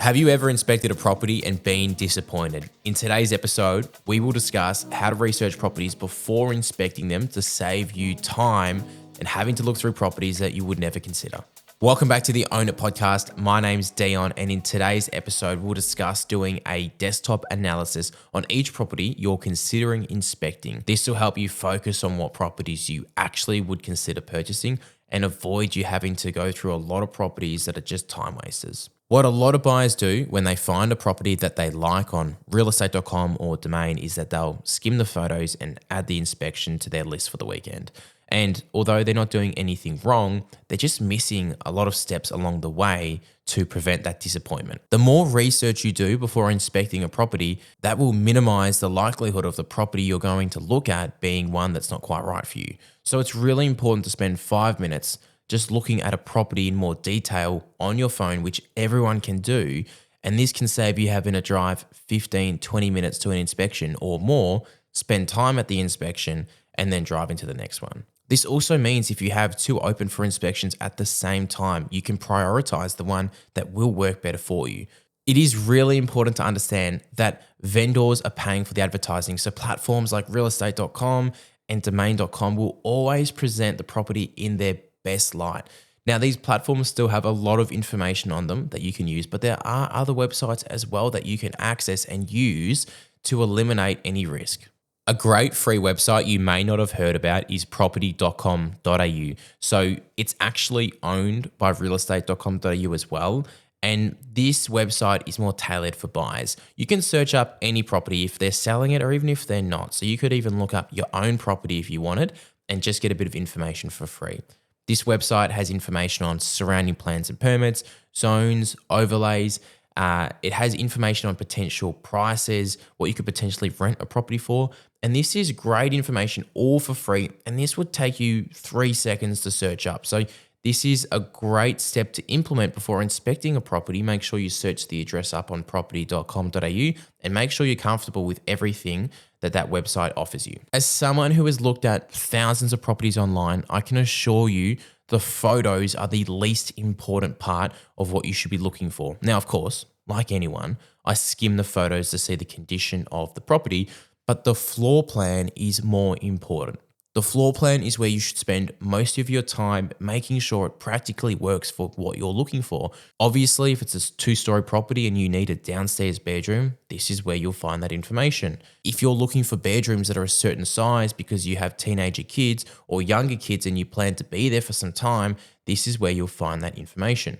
Have you ever inspected a property and been disappointed? In today's episode, we will discuss how to research properties before inspecting them to save you time and having to look through properties that you would never consider. Welcome back to the Own It podcast. My name's Dion, and in today's episode, we'll discuss doing a desktop analysis on each property you're considering inspecting. This will help you focus on what properties you actually would consider purchasing and avoid you having to go through a lot of properties that are just time wasters. What a lot of buyers do when they find a property that they like on realestate.com or Domain is that they'll skim the photos and add the inspection to their list for the weekend. And although they're not doing anything wrong, they're just missing a lot of steps along the way to prevent that disappointment. The more research you do before inspecting a property, that will minimize the likelihood of the property you're going to look at being one that's not quite right for you. So it's really important to spend 5 minutes just looking at a property in more detail on your phone, which everyone can do. And this can save you having to drive 15, 20 minutes to an inspection or more, spend time at the inspection, and then drive into the next one. This also means if you have two open for inspections at the same time, you can prioritize the one that will work better for you. It is really important to understand that vendors are paying for the advertising. So platforms like realestate.com and domain.com will always present the property in their best light. Now, these platforms still have a lot of information on them that you can use, but there are other websites as well that you can access and use to eliminate any risk. A great free website you may not have heard about is property.com.au. So it's actually owned by realestate.com.au as well. And this website is more tailored for buyers. You can search up any property if they're selling it or even if they're not. So you could even look up your own property if you wanted and just get a bit of information for free. This website has information on surrounding plans and permits, zones, overlays. It has information on potential prices, what you could potentially rent a property for. And this is great information all for free. And this would take you 3 seconds to search up. So this is a great step to implement before inspecting a property. Make sure you search the address up on property.com.au and make sure you're comfortable with everything that website offers you. As someone who has looked at thousands of properties online, I can assure you the photos are the least important part of what you should be looking for. Now, of course, like anyone, I skim the photos to see the condition of the property, but the floor plan is more important. The floor plan is where you should spend most of your time making sure it practically works for what you're looking for. Obviously, if it's a 2-story property and you need a downstairs bedroom, this is where you'll find that information. If you're looking for bedrooms that are a certain size because you have teenager kids or younger kids and you plan to be there for some time, this is where you'll find that information.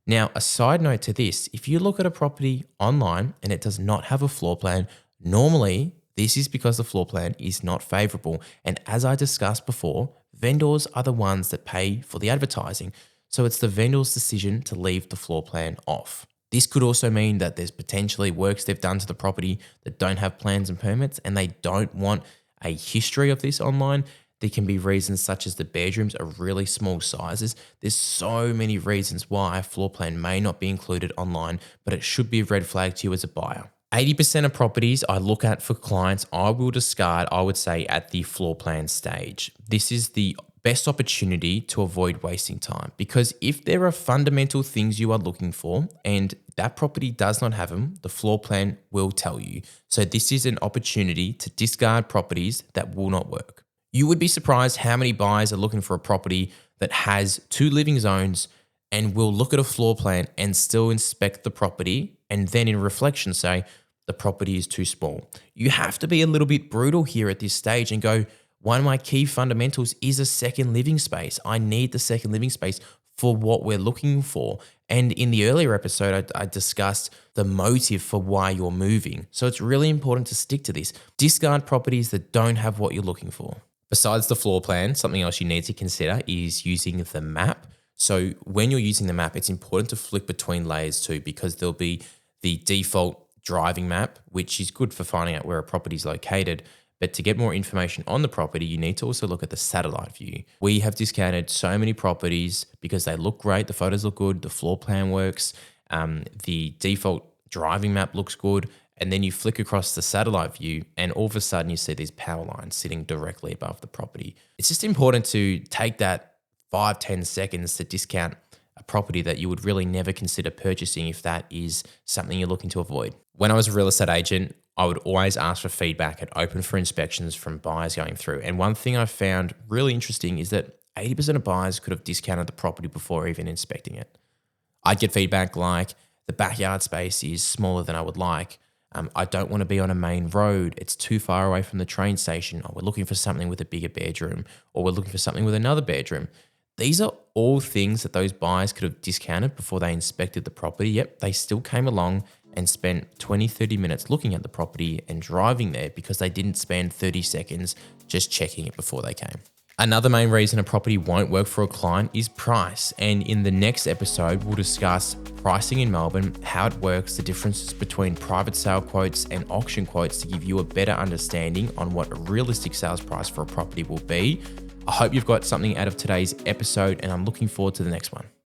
Now, a side note to this, if you look at a property online and it does not have a floor plan, normally this is because the floor plan is not favorable. And as I discussed before, vendors are the ones that pay for the advertising. So it's the vendor's decision to leave the floor plan off. This could also mean that there's potentially works they've done to the property that don't have plans and permits, and they don't want a history of this online. There can be reasons such as the bedrooms are really small sizes. There's so many reasons why a floor plan may not be included online, but it should be a red flag to you as a buyer. 80% of properties I look at for clients, I will discard, I would say, at the floor plan stage. This is the best opportunity to avoid wasting time, because if there are fundamental things you are looking for and that property does not have them, the floor plan will tell you. So this is an opportunity to discard properties that will not work. You would be surprised how many buyers are looking for a property that has 2 living zones and will look at a floor plan and still inspect the property and then in reflection say, the property is too small. You have to be a little bit brutal here at this stage and go, one of my key fundamentals is a second living space. I need the second living space for what we're looking for. And in the earlier episode, I discussed the motive for why you're moving. So it's really important to stick to this. Discard properties that don't have what you're looking for. Besides the floor plan, something else you need to consider is using the map. So when you're using the map, it's important to flick between layers too, because there'll be the default driving map, which is good for finding out where a property is located. But to get more information on the property, you need to also look at the satellite view. We have discounted so many properties because they look great, the photos look good, the floor plan works, the default driving map looks good, and then you flick across the satellite view and all of a sudden you see these power lines sitting directly above the property. It's just important to take that 5-10 seconds to discount a property that you would really never consider purchasing if that is something you're looking to avoid. When I was a real estate agent, I would always ask for feedback and open for inspections from buyers going through. And one thing I found really interesting is that 80% of buyers could have discounted the property before even inspecting it. I'd get feedback like, the backyard space is smaller than I would like. I don't want to be on a main road. It's too far away from the train station. Or we're looking for something with a bigger bedroom, or we're looking for something with another bedroom. These are all things that those buyers could have discounted before they inspected the property. Yep, they still came along and spent 20, 30 minutes looking at the property and driving there because they didn't spend 30 seconds just checking it before they came. Another main reason a property won't work for a client is price. And in the next episode, we'll discuss pricing in Melbourne, how it works, the differences between private sale quotes and auction quotes to give you a better understanding on what a realistic sales price for a property will be. I hope you've got something out of today's episode, and I'm looking forward to the next one.